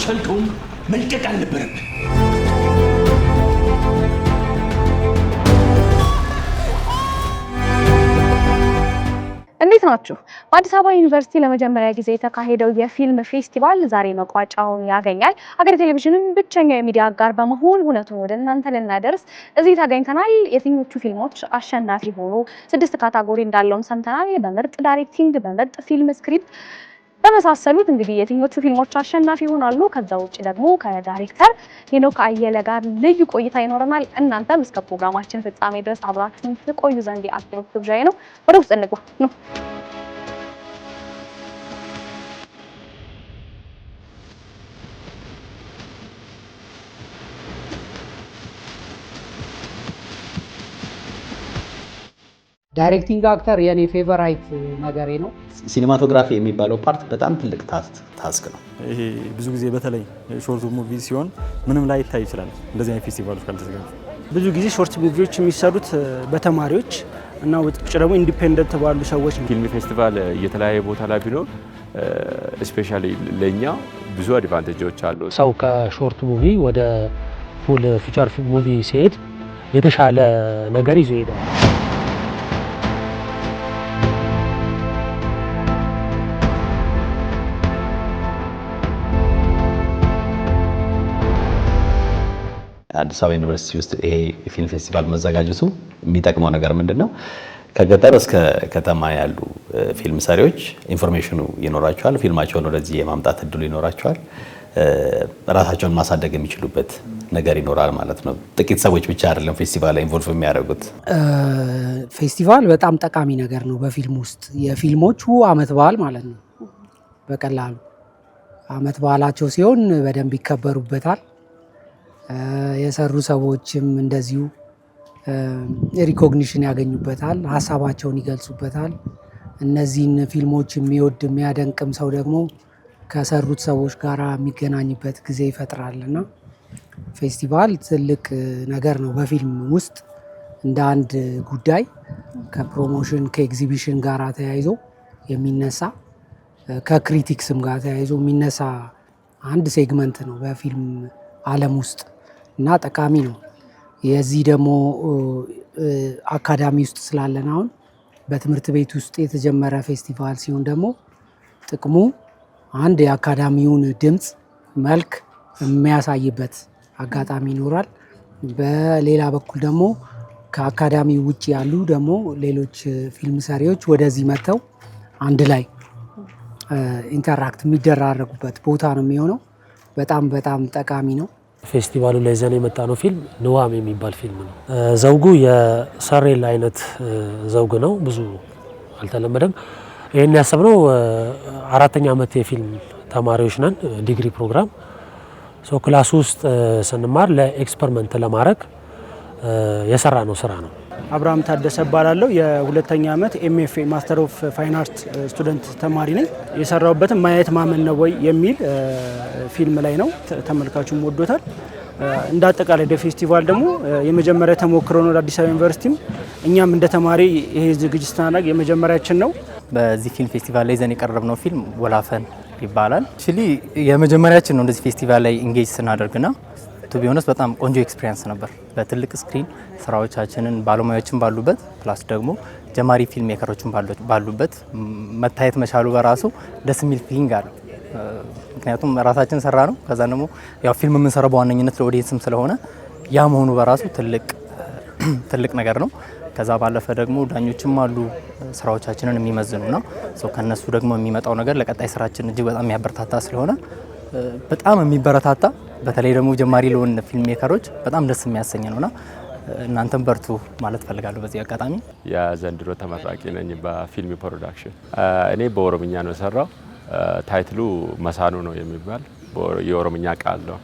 አልቻልከውም መልቀቅ አልነበረም። እንዴት ናችሁ? በአዲስ አበባ ዩኒቨርሲቲ ለመጀመሪያ ጊዜ የተካሄደው የፊልም ፌስቲቫል ዛሬ መቋጫውን ያገኛል። ሀገሬ ቴሌቪዥንም ብቸኛው የሚዲያ አጋር በመሆን እውነቱን ወደ እናንተ ልናደርስ እዚህ ተገኝተናል። የትኞቹ ፊልሞች አሸናፊ ሆኑ? 6 ካታጎሪ እንዳለውም ሰምተናል። በምርጥ ዳይሬክቲንግ፣ በምርጥ ፊልም ስክሪፕት በመሳሰሉት እንግዲህ የትኞቹ ፊልሞች አሸናፊ ይሆናሉ? ከዛ ውጪ ደግሞ ከዳይሬክተር ሄኖክ አየለ ጋር ልዩ ቆይታ ይኖረናል። እናንተም እስከ ፕሮግራማችን ፍጻሜ ድረስ አብራችሁን ትቆዩ ዘንድ የአክብሮት ግብዣዬ ነው። ወደ ውስጥ እንግባ ነው። ዳይሬክቲንግ አክተር የኔ ፌቨራይት ነገሬ ነው። ሲኒማቶግራፊ የሚባለው ፓርት በጣም ትልቅ ታስክ ነው። ይሄ ብዙ ጊዜ በተለይ ሾርት ሙቪ ሲሆን ምንም ላይ ይታይ ይችላል እንደዚህ አይነት ፌስቲቫሎች ካልተዘጋጁ። ብዙ ጊዜ ሾርት ሙቪዎች የሚሰሩት በተማሪዎች እና ውጭ ደግሞ ኢንዲፔንደንት ባሉ ሰዎች ነው። ፊልም ፌስቲቫል የተለያየ ቦታ ላይ ቢኖር ስፔሻሊ ለኛ ብዙ አድቫንቴጆች አሉ። ሰው ከሾርት ሙቪ ወደ ፉል ፊቸር ሙቪ ሲሄድ የተሻለ ነገር ይዞ ይሄዳል። አዲስ አበባ ዩኒቨርሲቲ ውስጥ ይሄ ፊልም ፌስቲቫል መዘጋጀቱ የሚጠቅመው ነገር ምንድነው? ከገጠር እስከ ከተማ ያሉ ፊልም ሰሪዎች ኢንፎርሜሽኑ ይኖራቸዋል። ፊልማቸውን ወደዚህ የማምጣት እድሉ ይኖራቸዋል። ራሳቸውን ማሳደግ የሚችሉበት ነገር ይኖራል ማለት ነው። ጥቂት ሰዎች ብቻ አይደለም ፌስቲቫል ላይ ኢንቮልቭ የሚያደርጉት። ፌስቲቫል በጣም ጠቃሚ ነገር ነው። በፊልም ውስጥ የፊልሞቹ አመት በዓል ማለት ነው። በቀላሉ አመት በዓላቸው ሲሆን በደንብ ይከበሩበታል። የሰሩ ሰዎችም እንደዚሁ ሪኮግኒሽን ያገኙበታል፣ ሀሳባቸውን ይገልጹበታል። እነዚህን ፊልሞች የሚወድ የሚያደንቅም ሰው ደግሞ ከሰሩት ሰዎች ጋር የሚገናኝበት ጊዜ ይፈጥራልና ፌስቲቫል ትልቅ ነገር ነው። በፊልም ውስጥ እንደ አንድ ጉዳይ ከፕሮሞሽን ከኤግዚቢሽን ጋር ተያይዞ የሚነሳ ከክሪቲክስም ጋር ተያይዞ የሚነሳ አንድ ሴግመንት ነው በፊልም ዓለም ውስጥ እና ጠቃሚ ነው። የዚህ ደግሞ አካዳሚ ውስጥ ስላለን አሁን በትምህርት ቤት ውስጥ የተጀመረ ፌስቲቫል ሲሆን ደግሞ ጥቅሙ አንድ የአካዳሚውን ድምፅ መልክ የሚያሳይበት አጋጣሚ ይኖራል። በሌላ በኩል ደግሞ ከአካዳሚ ውጭ ያሉ ደግሞ ሌሎች ፊልም ሰሪዎች ወደዚህ መጥተው አንድ ላይ ኢንተራክት የሚደራረጉበት ቦታ ነው የሚሆነው። በጣም በጣም ጠቃሚ ነው። ፌስቲቫሉ ላይ ዘን የመጣ ነው ፊልም ንዋም የሚባል ፊልም ነው። ዘውጉ የሰሬል አይነት ዘውግ ነው። ብዙ አልተለመደም። ይህን ያሰብነው 4ኛ ዓመት የፊልም ተማሪዎች ነን። ዲግሪ ፕሮግራም ክላስ ውስጥ ስንማር ለኤክስፐሪመንት ለማድረግ የሰራ ነው ስራ ነው። አብርሃም ታደሰ እባላለሁ። የ2ኛ ዓመት ኤምኤፍኤ ማስተር ኦፍ ፋይን አርት ስቱደንት ተማሪ ነኝ። የሰራሁበትም ማየት ማመን ነው ወይ የሚል ፊልም ላይ ነው። ተመልካቹም ወዶታል። እንደ አጠቃላይ ፌስቲቫል ደግሞ የመጀመሪያ ተሞክሮ ነው ለአዲስ አበባ ዩኒቨርሲቲም። እኛም እንደ ተማሪ ይሄ ዝግጅት ስናደርግ የመጀመሪያችን ነው። በዚህ ፊልም ፌስቲቫል ላይ ዘን የቀረብነው ፊልም ወላፈን ይባላል። አክቹሊ የመጀመሪያችን ነው እንደዚህ ፌስቲቫል ላይ ኢንጌጅ ስናደርግና ቱ ቢሆንስ በጣም ቆንጆ ኤክስፒሪየንስ ነበር። በትልቅ ስክሪን ስራዎቻችንን ባለሙያዎችን ባሉበት ፕላስ ደግሞ ጀማሪ ፊልም ሜከሮችን ባሉበት መታየት መቻሉ በራሱ ደስ የሚል ፊሊንግ አለው። ምክንያቱም ራሳችን ሰራ ነው። ከዛ ደግሞ ያው ፊልም የምንሰራው በዋነኝነት ለኦዲየንስም ስለሆነ ያ መሆኑ በራሱ ትልቅ ነገር ነው። ከዛ ባለፈ ደግሞ ዳኞችም አሉ ስራዎቻችንን የሚመዝኑና ከነሱ ደግሞ የሚመጣው ነገር ለቀጣይ ስራችን እጅግ በጣም የሚያበረታታ ስለሆነ በጣም የሚበረታታ በተለይ ደግሞ ጀማሪ ለሆነ ፊልም ሜከሮች በጣም ደስ የሚያሰኝ ነውና እናንተም በርቱ ማለት ፈልጋለሁ። በዚህ አጋጣሚ የዘንድሮ ተመራቂ ነኝ በፊልም ፕሮዳክሽን። እኔ በኦሮምኛ ነው የሰራው። ታይትሉ መሳኑ ነው የሚባል የኦሮምኛ ቃል ነው።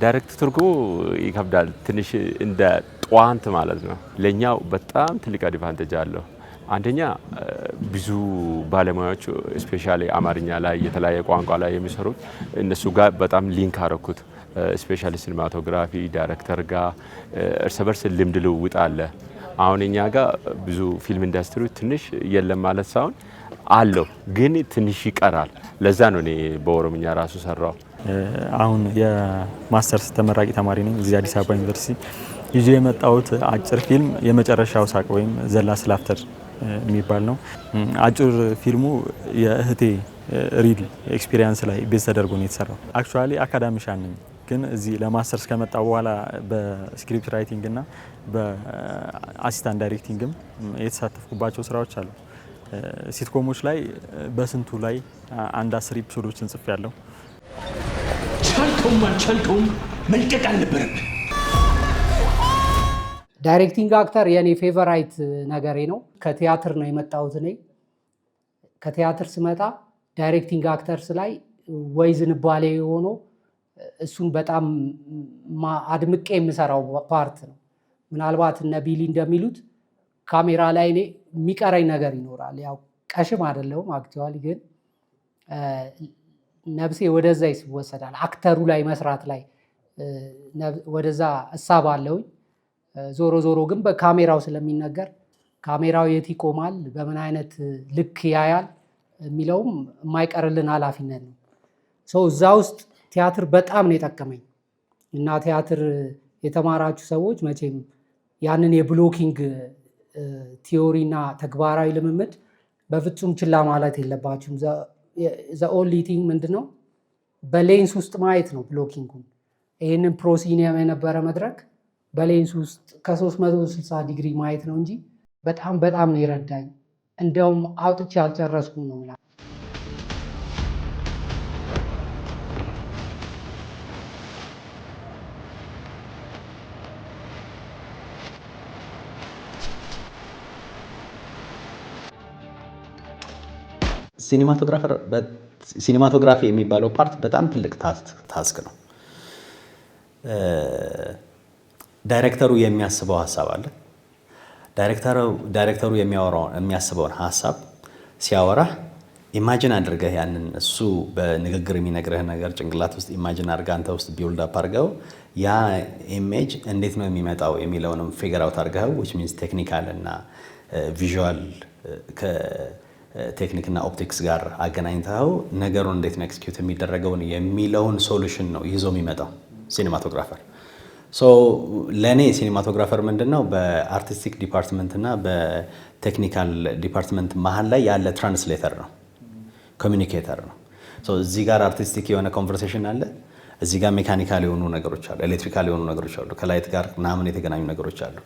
ዳይሬክት ትርጉሙ ይከብዳል ትንሽ እንደ ጧንት ማለት ነው። ለኛው በጣም ትልቅ አድቫንቴጅ አለው። አንደኛ ብዙ ባለሙያዎች ስፔሻሊ አማርኛ ላይ የተለያየ ቋንቋ ላይ የሚሰሩት እነሱ ጋር በጣም ሊንክ አረኩት። ስፔሻሊ ሲኒማቶግራፊ ዳይሬክተር ጋር እርስ በርስ ልምድ ልውውጥ አለ። አሁን እኛ ጋር ብዙ ፊልም ኢንዱስትሪ ትንሽ የለም ማለት ሳይሆን አለው፣ ግን ትንሽ ይቀራል። ለዛ ነው እኔ በኦሮምኛ ራሱ ሰራው። አሁን የማስተርስ ተመራቂ ተማሪ ነኝ እዚህ አዲስ አበባ ዩኒቨርሲቲ። ይዤ የመጣሁት አጭር ፊልም የመጨረሻው ሳቅ ወይም ዘ ላስት ላፍተር የሚባል ነው። አጭር ፊልሙ የእህቴ ሪል ኤክስፒሪየንስ ላይ ቤዝ ተደርጎ ነው የተሰራው። አክቹአሊ አካዳሚሻን ነኝ፣ ግን እዚህ ለማስተርስ ከመጣ በኋላ በስክሪፕት ራይቲንግ እና በአሲስታንት ዳይሬክቲንግም የተሳተፍኩባቸው ስራዎች አሉ። ሲትኮሞች ላይ በስንቱ ላይ አንድ 10 ኤፒሶዶችን ጽፌያለሁ። ቻልከውም አልቻልከውም መልቀቅ አልነበረም። ዳይሬክቲንግ አክተር የኔ ፌቨራይት ነገሬ ነው። ከቲያትር ነው የመጣሁት እኔ። ከቲያትር ስመጣ ዳይሬክቲንግ አክተርስ ላይ ወይ ዝንባሌ ሆኖ እሱን በጣም አድምቄ የምሰራው ፓርት ነው። ምናልባት እነ ቢሊ እንደሚሉት ካሜራ ላይ እኔ የሚቀረኝ ነገር ይኖራል። ያው ቀሽም አይደለሁም አክቹዋሊ፣ ግን ነፍሴ ወደዛ ይወሰዳል። አክተሩ ላይ መስራት ላይ ወደዛ እሳባለሁኝ። ዞሮ ዞሮ ግን በካሜራው ስለሚነገር ካሜራው የት ይቆማል፣ በምን አይነት ልክ ያያል የሚለውም የማይቀርልን ኃላፊነት ነው። እዛ ውስጥ ቲያትር በጣም ነው የጠቀመኝ እና ቲያትር የተማራችሁ ሰዎች መቼም ያንን የብሎኪንግ ቲዮሪ እና ተግባራዊ ልምምድ በፍጹም ችላ ማለት የለባችሁም። ዘ ኦንሊ ቲንግ ምንድነው በሌንስ ውስጥ ማየት ነው ብሎኪንጉን። ይህንን ፕሮሲኒየም የነበረ መድረክ በሌንስ ውስጥ ከ360 ዲግሪ ማየት ነው እንጂ በጣም በጣም ነው የረዳኝ። እንደውም አውጥቼ አልጨረስኩም ነው። ሲኒማቶግራፊ የሚባለው ፓርት በጣም ትልቅ ታስክ ነው። ዳይሬክተሩ የሚያስበው ሀሳብ አለ። ዳይሬክተሩ የሚያስበውን ሀሳብ ሲያወራህ ኢማጂን አድርገህ ያንን እሱ በንግግር የሚነግርህ ነገር ጭንቅላት ውስጥ ኢማጂን አድርገህ አንተ ውስጥ ቢውልድ አፕ አድርገው ያ ኢሜጅ እንዴት ነው የሚመጣው የሚለውንም ፊገር አውት አድርገው which means ቴክኒካል እና ቪዥዋል ከቴክኒክና ኦፕቲክስ ጋር አገናኝተው ነገሩን እንዴት ነው ኤክስኪዩት የሚደረገውን የሚለውን ሶሉሽን ነው ይዞ የሚመጣው ሲኒማቶግራፈር። ለእኔ ሲኒማቶግራፈር ምንድን ነው በአርቲስቲክ ዲፓርትመንት እና በቴክኒካል ዲፓርትመንት መሀል ላይ ያለ ትራንስሌተር ነው፣ ኮሚኒኬተር ነው። እዚህ ጋር አርቲስቲክ የሆነ ኮንቨርሴሽን አለ፣ እዚህ ጋር ሜካኒካል የሆኑ ነገሮች አሉ፣ ኤሌክትሪካል የሆኑ ነገሮች አሉ፣ ከላይት ጋር ምናምን የተገናኙ ነገሮች አሉ።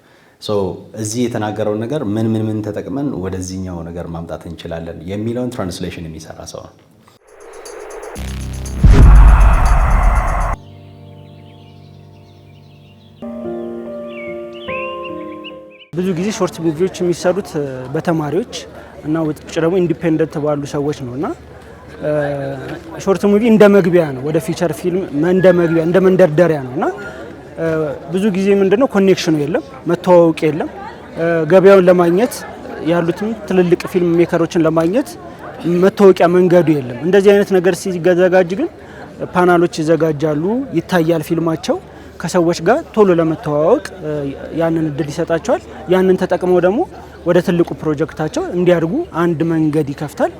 እዚህ የተናገረውን ነገር ምን ተጠቅመን ወደዚህኛው ነገር ማምጣት እንችላለን የሚለውን ትራንስሌሽን የሚሰራ ሰው ነው። ብዙ ጊዜ ሾርት ሙቪዎች የሚሰሩት በተማሪዎች እና ውጭ ደግሞ ኢንዲፔንደንት ባሉ ሰዎች ነው እና ሾርት ሙቪ እንደ መግቢያ ነው ወደ ፊቸር ፊልም፣ እንደ መግቢያ እንደ መንደርደሪያ ነው እና ብዙ ጊዜ ምንድነው ኮኔክሽኑ የለም፣ መተዋወቅ የለም። ገበያውን ለማግኘት ያሉትም ትልልቅ ፊልም ሜከሮችን ለማግኘት መተዋወቂያ መንገዱ የለም። እንደዚህ አይነት ነገር ሲዘጋጅ ግን ፓናሎች ይዘጋጃሉ፣ ይታያል ፊልማቸው ከሰዎች ጋር ቶሎ ለመተዋወቅ ያንን እድል ይሰጣቸዋል። ያንን ተጠቅመው ደግሞ ወደ ትልቁ ፕሮጀክታቸው እንዲያድጉ አንድ መንገድ ይከፍታል።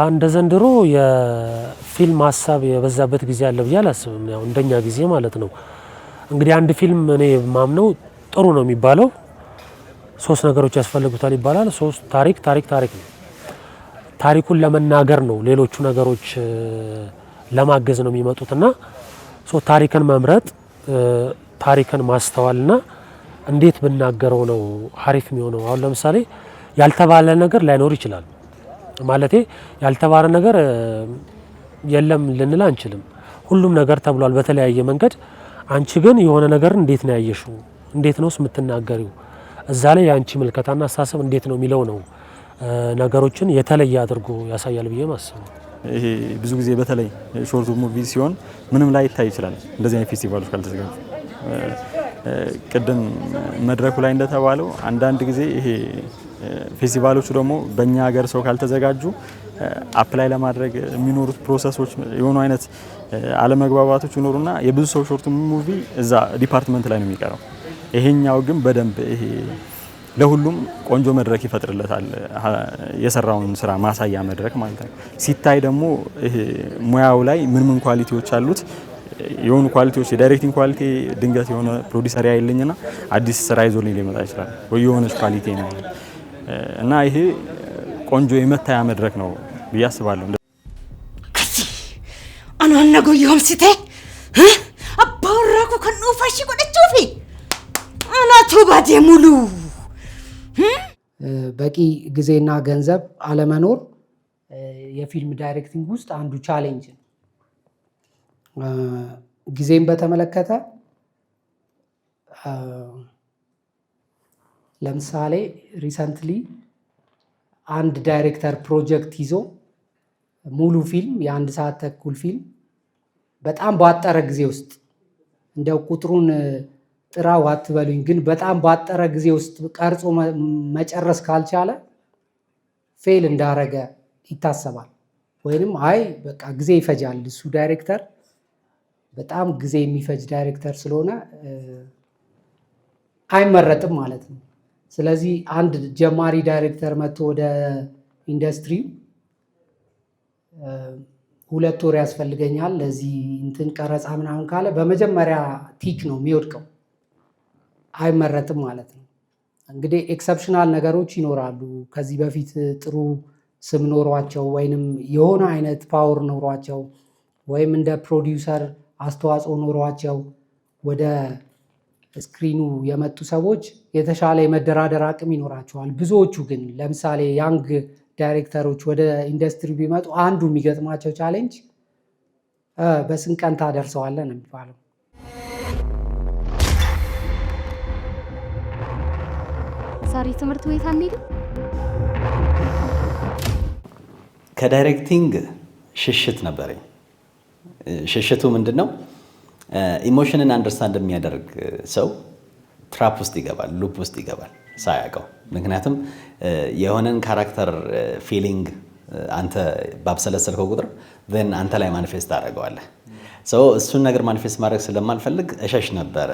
እንደ ዘንድሮ የፊልም ሀሳብ የበዛበት ጊዜ አለ ብዬ አላስብም። ያው እንደኛ ጊዜ ማለት ነው። እንግዲህ አንድ ፊልም እኔ ማምነው ጥሩ ነው የሚባለው 3 ነገሮች ያስፈልጉታል ይባላል። 3 ታሪክ ነው። ታሪኩን ለመናገር ነው፣ ሌሎቹ ነገሮች ለማገዝ ነው የሚመጡትና ታሪክን መምረጥ፣ ታሪክን ማስተዋልና እንዴት ብናገረው ነው አሪፍ የሚሆነው። አሁን ለምሳሌ ያልተባለ ነገር ላይኖር ይችላል። ማለቴ ያልተባለ ነገር የለም ልንል አንችልም። ሁሉም ነገር ተብሏል በተለያየ መንገድ። አንቺ ግን የሆነ ነገር እንዴት ነው ያየሽው? እንዴት ነውስ የምትናገሪው? እዛ ላይ የአንቺ ምልከታና አስተሳሰብ እንዴት ነው የሚለው ነው ነገሮችን የተለየ አድርጎ ያሳያል ብዬ ማስበው። ይሄ ብዙ ጊዜ በተለይ ሾርት ሙቪ ሲሆን ምንም ላይ ይታይ ይችላል እንደዚህ አይነት ፌስቲቫሎች ካልተዘጋጁ። ቅድም መድረኩ ላይ እንደተባለው አንዳንድ ጊዜ ይሄ ፌስቲቫሎቹ ደግሞ በእኛ ሀገር ሰው ካልተዘጋጁ አፕላይ ለማድረግ የሚኖሩት ፕሮሰሶች የሆኑ አይነት አለመግባባቶች ይኖሩና የብዙ ሰው ሾርት ሙቪ እዛ ዲፓርትመንት ላይ ነው የሚቀረው። ይሄኛው ግን በደንብ ይሄ ለሁሉም ቆንጆ መድረክ ይፈጥርለታል። የሰራውን ስራ ማሳያ መድረክ ማለት ነው። ሲታይ ደግሞ ይሄ ሙያው ላይ ምን ኳሊቲዎች አሉት የሆኑ ኳሊቲዎች የዳይሬክቲንግ ኳሊቲ ድንገት የሆነ ፕሮዲሰር ያይልኝና አዲስ ስራ ይዞልኝ ሊመጣ ይችላል ወይ የሆነች ኳሊቲ ነው እና ይሄ ቆንጆ የመታያ መድረክ ነው ብዬ አስባለሁ። አናነጎ ይምስቴ አባራኩ ከኑፋሽ ቆደቹፊ አናቱ ባዴ ሙሉ በቂ ጊዜና ገንዘብ አለመኖር የፊልም ዳይሬክቲንግ ውስጥ አንዱ ቻሌንጅ ነው። ጊዜን በተመለከተ ለምሳሌ ሪሰንትሊ አንድ ዳይሬክተር ፕሮጀክት ይዞ ሙሉ ፊልም የ1 ሰዓት ተኩል ፊልም በጣም ባጠረ ጊዜ ውስጥ እንደው ቁጥሩን ጥራው አትበሉኝ፣ ግን በጣም ባጠረ ጊዜ ውስጥ ቀርጾ መጨረስ ካልቻለ ፌል እንዳረገ ይታሰባል። ወይንም አይ በቃ ጊዜ ይፈጃል፣ እሱ ዳይሬክተር በጣም ጊዜ የሚፈጅ ዳይሬክተር ስለሆነ አይመረጥም ማለት ነው። ስለዚህ አንድ ጀማሪ ዳይሬክተር መጥቶ ወደ ኢንዱስትሪው 2 ወር ያስፈልገኛል ለዚህ እንትን ቀረጻ ምናምን ካለ በመጀመሪያ ቲክ ነው የሚወድቀው፣ አይመረጥም ማለት ነው። እንግዲህ ኤክሰፕሽናል ነገሮች ይኖራሉ። ከዚህ በፊት ጥሩ ስም ኖሯቸው ወይንም የሆነ አይነት ፓወር ኖሯቸው ወይም እንደ ፕሮዲውሰር አስተዋጽኦ ኖሯቸው ወደ ስክሪኑ የመጡ ሰዎች የተሻለ የመደራደር አቅም ይኖራቸዋል። ብዙዎቹ ግን ለምሳሌ ያንግ ዳይሬክተሮች ወደ ኢንዱስትሪ ቢመጡ አንዱ የሚገጥማቸው ቻሌንጅ በስንት ቀን ታደርሰዋለህ ነው የሚባለው። ዛሬ ትምህርት ቤት አንሄድም? ከዳይሬክቲንግ ሽሽት ነበረኝ። ሽሽቱ ምንድን ነው? ኢሞሽንን አንደርስታንድ የሚያደርግ ሰው ትራፕ ውስጥ ይገባል፣ ሉፕ ውስጥ ይገባል ሳያውቀው። ምክንያቱም የሆነን ካራክተር ፊሊንግ አንተ ባብሰለሰልከው ቁጥር ን አንተ ላይ ማኒፌስት አደርገዋለህ። እሱን ነገር ማኒፌስት ማድረግ ስለማልፈልግ እሸሽ ነበረ።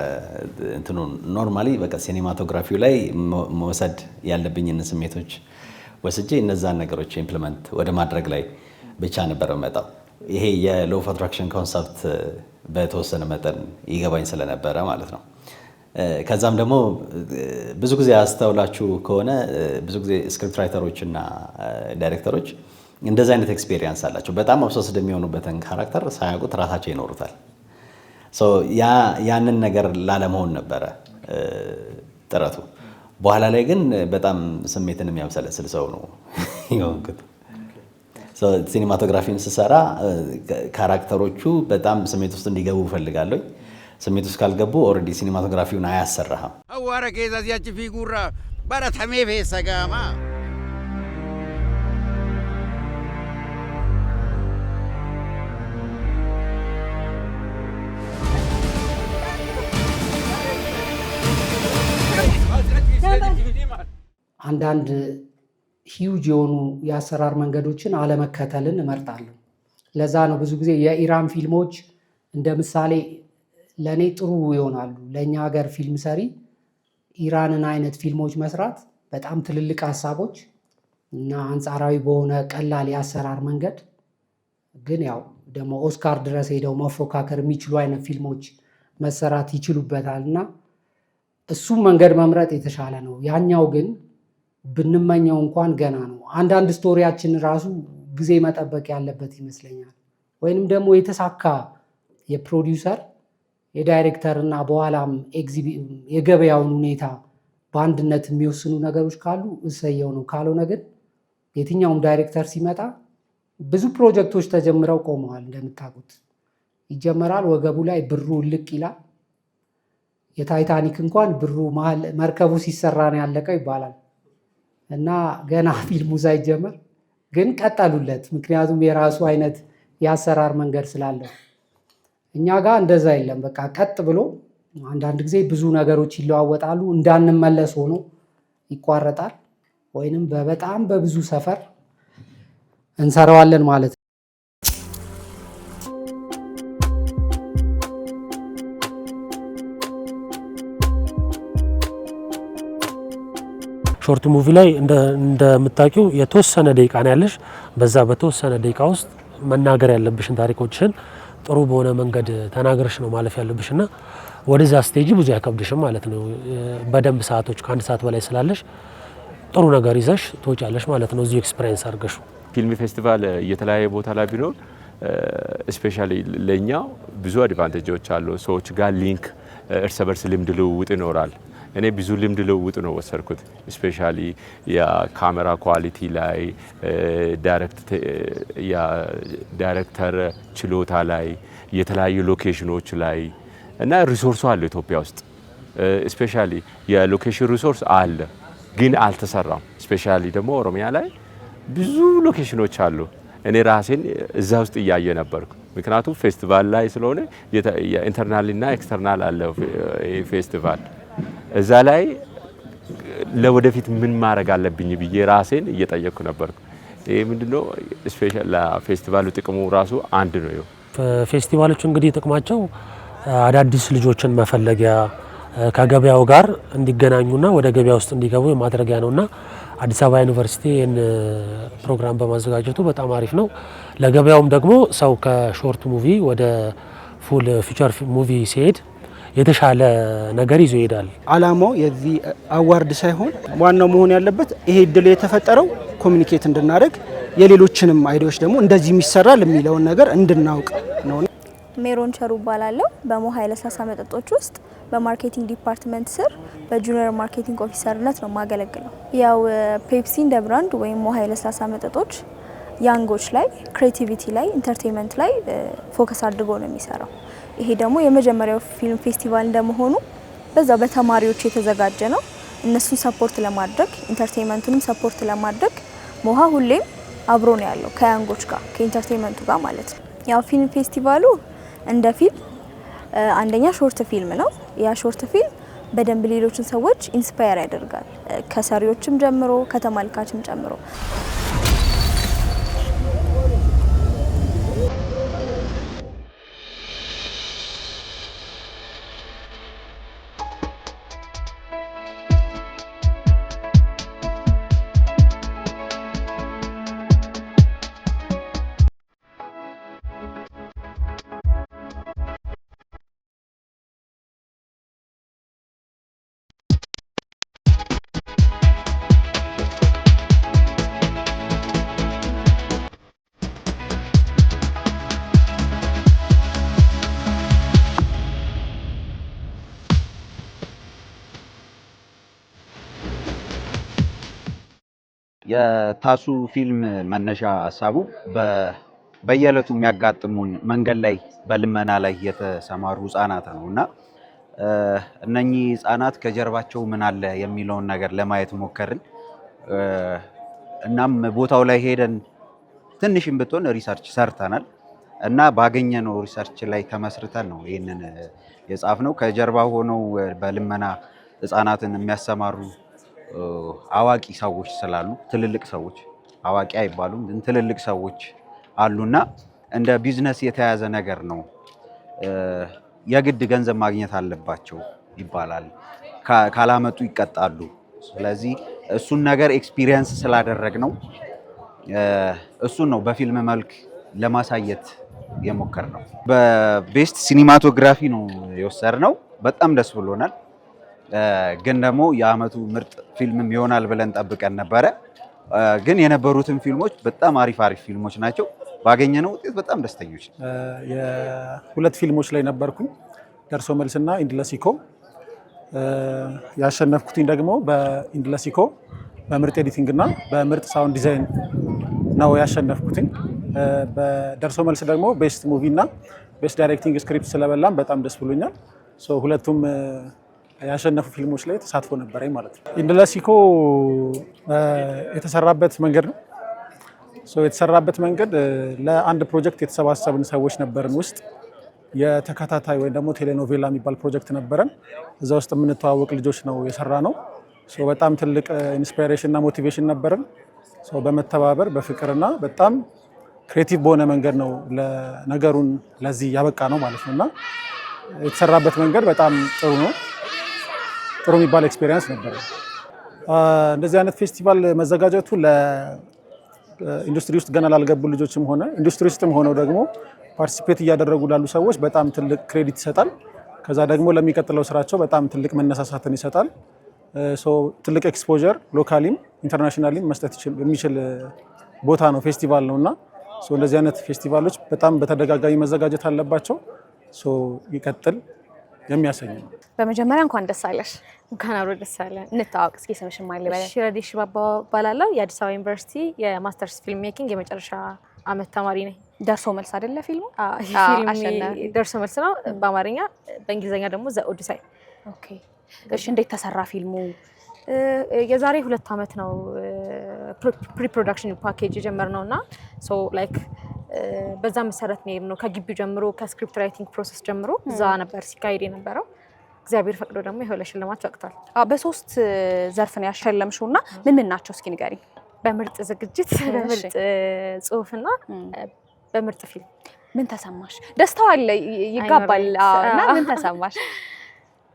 እንትኑ ኖርማሊ በቃ ሲኔማቶግራፊው ላይ መውሰድ ያለብኝን ስሜቶች ወስጄ እነዛን ነገሮች ኢምፕሊመንት ወደ ማድረግ ላይ ብቻ ነበር መጣው። ይሄ የሎ ኦፍ አትራክሽን ኮንሰፕት በተወሰነ መጠን ይገባኝ ስለነበረ ማለት ነው። ከዛም ደግሞ ብዙ ጊዜ አስተውላችሁ ከሆነ ብዙ ጊዜ ስክሪፕት ራይተሮች እና ዳይሬክተሮች እንደዚህ አይነት ኤክስፔሪየንስ አላቸው። በጣም ኦብሰስድ የሚሆኑበትን ካራክተር ሳያውቁት ራሳቸው ይኖሩታል። ያንን ነገር ላለመሆን ነበረ ጥረቱ። በኋላ ላይ ግን በጣም ስሜትን የሚያብሰለስል ሰው ነው የሆንኩት። ሲኒማቶግራፊን ስሰራ ካራክተሮቹ በጣም ስሜት ውስጥ እንዲገቡ እፈልጋለሁ። ስሜት ውስጥ ካልገቡ ኦልሬዲ ሲኒማቶግራፊውን አያሰራህም። አዋረ ኬዛ ሲያች ፊጉራ ባራተሜ ፌሰጋማ አንዳንድ ሂውጅ የሆኑ የአሰራር መንገዶችን አለመከተልን እመርጣለሁ። ለዛ ነው ብዙ ጊዜ የኢራን ፊልሞች እንደ ምሳሌ ለእኔ ጥሩ ይሆናሉ። ለእኛ ሀገር ፊልም ሰሪ ኢራንን አይነት ፊልሞች መስራት በጣም ትልልቅ ሀሳቦች እና አንጻራዊ በሆነ ቀላል የአሰራር መንገድ ግን ያው ደግሞ ኦስካር ድረስ ሄደው መፎካከር የሚችሉ አይነት ፊልሞች መሰራት ይችሉበታል እና እሱም መንገድ መምረጥ የተሻለ ነው። ያኛው ግን ብንመኘው እንኳን ገና ነው። አንዳንድ ስቶሪያችን ራሱ ጊዜ መጠበቅ ያለበት ይመስለኛል። ወይንም ደግሞ የተሳካ የፕሮዲውሰር የዳይሬክተር እና በኋላም የገበያውን ሁኔታ በአንድነት የሚወስኑ ነገሮች ካሉ እሰየው ነው። ካልሆነ ግን የትኛውም ዳይሬክተር ሲመጣ ብዙ ፕሮጀክቶች ተጀምረው ቆመዋል። እንደምታውቁት ይጀመራል፣ ወገቡ ላይ ብሩ ልቅ ይላል። የታይታኒክ እንኳን ብሩ መሀል መርከቡ ሲሰራ ነው ያለቀው ይባላል እና ገና ፊልሙ ሳይጀመር ግን ቀጠሉለት። ምክንያቱም የራሱ አይነት የአሰራር መንገድ ስላለው። እኛ ጋር እንደዛ የለም። በቃ ቀጥ ብሎ አንዳንድ ጊዜ ብዙ ነገሮች ይለዋወጣሉ። እንዳንመለስ ሆኖ ይቋረጣል፣ ወይንም በጣም በብዙ ሰፈር እንሰራዋለን ማለት ነው። ሾርት ሙቪ ላይ እንደምታውቂው የተወሰነ ደቂቃ ነው ያለሽ። በዛ በተወሰነ ደቂቃ ውስጥ መናገር ያለብሽን ታሪኮችን ጥሩ በሆነ መንገድ ተናግረሽ ነው ማለፍ ያለብሽና ወደዛ ስቴጅ ብዙ ያከብድሽም ማለት ነው። በደንብ ሰዓቶች ከአንድ ሰዓት በላይ ስላለሽ ጥሩ ነገር ይዘሽ ትወጫለሽ ማለት ነው። እዚህ ኤክስፒሪየንስ አድርገሽ ፊልም ፌስቲቫል የተለያየ ቦታ ላይ ቢኖር ስፔሻሊ ለኛ ብዙ አድቫንቴጆች አሉ። ሰዎች ጋር ሊንክ እርስ በርስ ልምድ ልውውጥ ይኖራል። እኔ ብዙ ልምድ ልውውጥ ነው ወሰድኩት። ስፔሻሊ የካሜራ ኳሊቲ ላይ ዳይሬክተር ችሎታ ላይ የተለያዩ ሎኬሽኖች ላይ እና ሪሶርሱ አለ ኢትዮጵያ ውስጥ ስፔሻሊ የሎኬሽን ሪሶርስ አለ ግን አልተሰራም። ስፔሻሊ ደግሞ ኦሮሚያ ላይ ብዙ ሎኬሽኖች አሉ። እኔ ራሴን እዛ ውስጥ እያየ ነበርኩ። ምክንያቱም ፌስቲቫል ላይ ስለሆነ ኢንተርናል እና ኤክስተርናል አለ ፌስቲቫል። እዛ ላይ ለወደፊት ምን ማድረግ አለብኝ ብዬ ራሴን እየጠየቅኩ ነበርኩ። ይሄ ምንድነው ስፔሻል ለፌስቲቫሉ ጥቅሙ ራሱ አንድ ነው። ፌስቲቫሎች እንግዲህ ጥቅማቸው አዳዲስ ልጆችን መፈለጊያ ከገበያው ጋር እንዲገናኙና ወደ ገበያ ውስጥ እንዲገቡ የማድረጊያ ነውና አዲስ አበባ ዩኒቨርሲቲ ይህን ፕሮግራም በማዘጋጀቱ በጣም አሪፍ ነው። ለገበያውም ደግሞ ሰው ከሾርት ሙቪ ወደ ፉል ፊቸር ሙቪ ሲሄድ የተሻለ ነገር ይዞ ይሄዳል። አላማው የዚህ አዋርድ ሳይሆን ዋናው መሆን ያለበት ይሄ እድል የተፈጠረው ኮሚኒኬት እንድናደርግ የሌሎችንም አይዲያዎች ደግሞ እንደዚህ የሚሰራል የሚለውን ነገር እንድናውቅ ነው። ሜሮን ቸሩ እባላለሁ። በሞ ኃይለ ሥላሴ መጠጦች ውስጥ በማርኬቲንግ ዲፓርትመንት ስር በጁኒየር ማርኬቲንግ ኦፊሰርነት ነው የማገለግለው። ያው ፔፕሲ እንደ ብራንድ ወይም ሞ ኃይለ ሥላሴ መጠጦች ያንጎች ላይ ክሬቲቪቲ ላይ ኢንተርቴይንመንት ላይ ፎከስ አድርጎ ነው የሚሰራው። ይሄ ደግሞ የመጀመሪያው ፊልም ፌስቲቫል እንደመሆኑ በዛው በተማሪዎች የተዘጋጀ ነው። እነሱን ሰፖርት ለማድረግ ኢንተርቴይንመንቱንም ሰፖርት ለማድረግ ሞሃ ሁሌም አብሮ ነው ያለው ከያንጎች ጋር ከኢንተርቴይንመንቱ ጋር ማለት ነው። ያው ፊልም ፌስቲቫሉ እንደ ፊልም አንደኛ ሾርት ፊልም ነው። ያ ሾርት ፊልም በደንብ ሌሎችን ሰዎች ኢንስፓየር ያደርጋል ከሰሪዎችም ጀምሮ ከተመልካችም ጀምሮ። የታሱ ፊልም መነሻ ሀሳቡ በየዕለቱ የሚያጋጥሙን መንገድ ላይ በልመና ላይ የተሰማሩ ህጻናት ነውና እነኚህ ህጻናት ከጀርባቸው ምን አለ የሚለውን ነገር ለማየት ሞከርን። እናም ቦታው ላይ ሄደን ትንሽም ብትሆን ሪሰርች ሰርተናል እና ባገኘነው ሪሰርች ላይ ተመስርተን ነው ይሄንን የጻፍነው። ከጀርባ ሆነው በልመና ህጻናትን የሚያሰማሩ አዋቂ ሰዎች ስላሉ ትልልቅ ሰዎች አዋቂ አይባሉም ግን ትልልቅ ሰዎች አሉና እንደ ቢዝነስ የተያዘ ነገር ነው። የግድ ገንዘብ ማግኘት አለባቸው ይባላል፣ ካላመጡ ይቀጣሉ። ስለዚህ እሱን ነገር ኤክስፒሪየንስ ስላደረግ ነው እሱን ነው በፊልም መልክ ለማሳየት የሞከርነው። በቤስት ሲኒማቶግራፊ ነው የወሰድነው። በጣም ደስ ብሎናል። ግን ደግሞ የአመቱ ምርጥ ፊልምም ይሆናል ብለን ጠብቀን ነበረ። ግን የነበሩትን ፊልሞች በጣም አሪፍ ፊልሞች ናቸው። ባገኘነው ውጤት በጣም ደስተኞች። የሁለት ፊልሞች ላይ ነበርኩኝ፣ ደርሶ መልስና ኢንድለሲኮ። ያሸነፍኩትኝ ደግሞ በኢንድለሲኮ በምርጥ ኤዲቲንግ እና በምርጥ ሳውንድ ዲዛይን ነው ያሸነፍኩትኝ። በደርሶ መልስ ደግሞ ቤስት ሙቪ እና ቤስት ዳይሬክቲንግ ስክሪፕት ስለበላም በጣም ደስ ብሎኛል። ሁለቱም ያሸነፉ ፊልሞች ላይ ተሳትፎ ነበረኝ ማለት ነው። ኢንድለሲኮ የተሰራበት መንገድ ነው። የተሰራበት መንገድ ለአንድ ፕሮጀክት የተሰባሰብን ሰዎች ነበርን። ውስጥ የተከታታይ ወይም ደግሞ ቴሌኖቬላ የሚባል ፕሮጀክት ነበረን። እዛ ውስጥ የምንተዋወቅ ልጆች ነው የሰራ ነው። በጣም ትልቅ ኢንስፓይሬሽን እና ሞቲቬሽን ነበረን። በመተባበር በፍቅርና በጣም ክሬቲቭ በሆነ መንገድ ነው ነገሩን ለዚህ ያበቃ ነው ማለት ነው እና የተሰራበት መንገድ በጣም ጥሩ ነው። ጥሩ የሚባል ኤክስፔሪየንስ ነበረ። እንደዚህ አይነት ፌስቲቫል መዘጋጀቱ ለኢንዱስትሪ ውስጥ ገና ላልገቡ ልጆችም ሆነ ኢንዱስትሪ ውስጥም ሆነው ደግሞ ፓርቲሲፔት እያደረጉ ላሉ ሰዎች በጣም ትልቅ ክሬዲት ይሰጣል። ከዛ ደግሞ ለሚቀጥለው ስራቸው በጣም ትልቅ መነሳሳትን ይሰጣል። ትልቅ ኤክስፖዠር ሎካሊም ኢንተርናሽናሊም መስጠት የሚችል ቦታ ነው፣ ፌስቲቫል ነውና እንደዚህ አይነት ፌስቲቫሎች በጣም በተደጋጋሚ መዘጋጀት አለባቸው። ይቀጥል የሚያሰኝ ነው። በመጀመሪያ እንኳን ደስ አለሽ። እንኳን አብሮ ደስ አለን። እንታወቅ እስኪ ስምሽን ማን ልበል? ሽረዲ ሽባባ እባላለሁ። የአዲስ አበባ ዩኒቨርሲቲ የማስተርስ ፊልም ሜኪንግ የመጨረሻ አመት ተማሪ ነኝ። ደርሶ መልስ አይደለ ፊልሙ? ደርሶ መልስ ነው በአማርኛ፣ በእንግሊዝኛ ደግሞ ዘ ኦዲሳይ። ኦኬ እሺ፣ እንዴት ተሰራ ፊልሙ? የዛሬ 2 አመት ነው ፕሪ ፕሮዳክሽን ፓኬጅ የጀመርነው እና በዛ መሰረት ነው ከግቢው ጀምሮ ከስክሪፕት ራይቲንግ ፕሮሰስ ጀምሮ እዛ ነበር ሲካሄድ የነበረው። እግዚአብሔር ፈቅዶ ደግሞ ይሄው ለሽልማት ወቅቷል። በ3 ዘርፍ ነው ያሸለምሽውና ምን ናቸው እስኪ ንገሪኝ? በምርጥ ዝግጅት፣ በምርጥ ጽሁፍና በምርጥ ፊልም። ምን ተሰማሽ? ደስታው አለ ይጋባል እና ምን ተሰማሽ?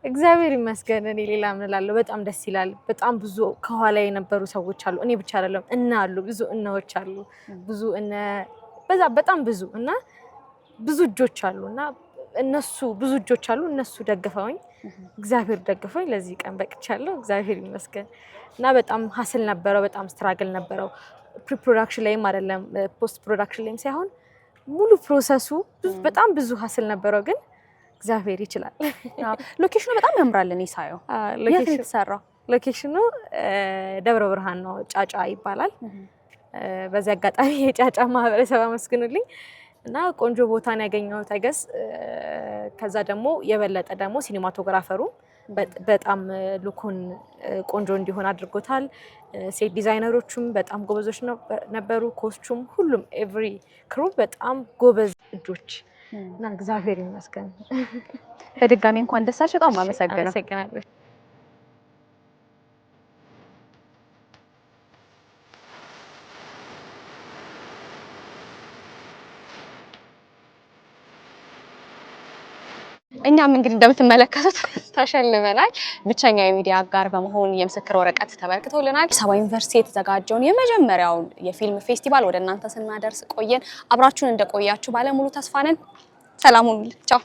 እግዚአብሔር ይመስገን። እኔ ሌላ ምን እላለሁ? በጣም ደስ ይላል። በጣም ብዙ ከኋላ የነበሩ ሰዎች አሉ። እኔ ብቻ አይደለም አሉ ብዙ እነዎች አሉ። ብዙ በጣም ብዙ እና ብዙ እጆች አሉ እና እነሱ ብዙ እጆች አሉ። እነሱ ደግፈውኝ እግዚአብሔር ደግፈውኝ ለዚህ ቀን በቅቻለሁ። እግዚአብሔር ይመስገን። እና በጣም ሀስል ነበረው፣ በጣም ስትራግል ነበረው። ፕሪ ፕሮዳክሽን ላይም አይደለም ፖስት ፕሮዳክሽን ላይም ሳይሆን ሙሉ ፕሮሰሱ በጣም ብዙ ሀስል ነበረው፣ ግን እግዚአብሔር ይችላል። ሎኬሽኑ በጣም ያምራል። እኔ ሳየው የት ነው የተሰራው? ሎኬሽኑ ደብረ ብርሃን ነው፣ ጫጫ ይባላል። በዚህ አጋጣሚ የጫጫ ማህበረሰብ አመስግኑልኝ። እና ቆንጆ ቦታን ያገኘሁት አይገስ። ከዛ ደግሞ የበለጠ ደግሞ ሲኒማቶግራፈሩ በጣም ሉኩን ቆንጆ እንዲሆን አድርጎታል። ሴት ዲዛይነሮቹም በጣም ጎበዞች ነበሩ። ኮስቹም ሁሉም ኤቭሪ ክሩ በጣም ጎበዝ እጆች እና እግዚአብሔር ይመስገን። በድጋሚ እንኳን ደስ አለሽ። በጣም አመሰግናለሁ። እኛም እንግዲህ እንደምትመለከቱት ተሸልመናል። ብቸኛ የሚዲያ አጋር በመሆን የምስክር ወረቀት ተበርክቶልናል። አዲስ አበባ ዩኒቨርሲቲ የተዘጋጀውን የመጀመሪያውን የፊልም ፌስቲቫል ወደ እናንተ ስናደርስ ቆየን። አብራችሁን እንደቆያችሁ ባለሙሉ ተስፋ ነን። ሰላም ሁኑ። ቻው።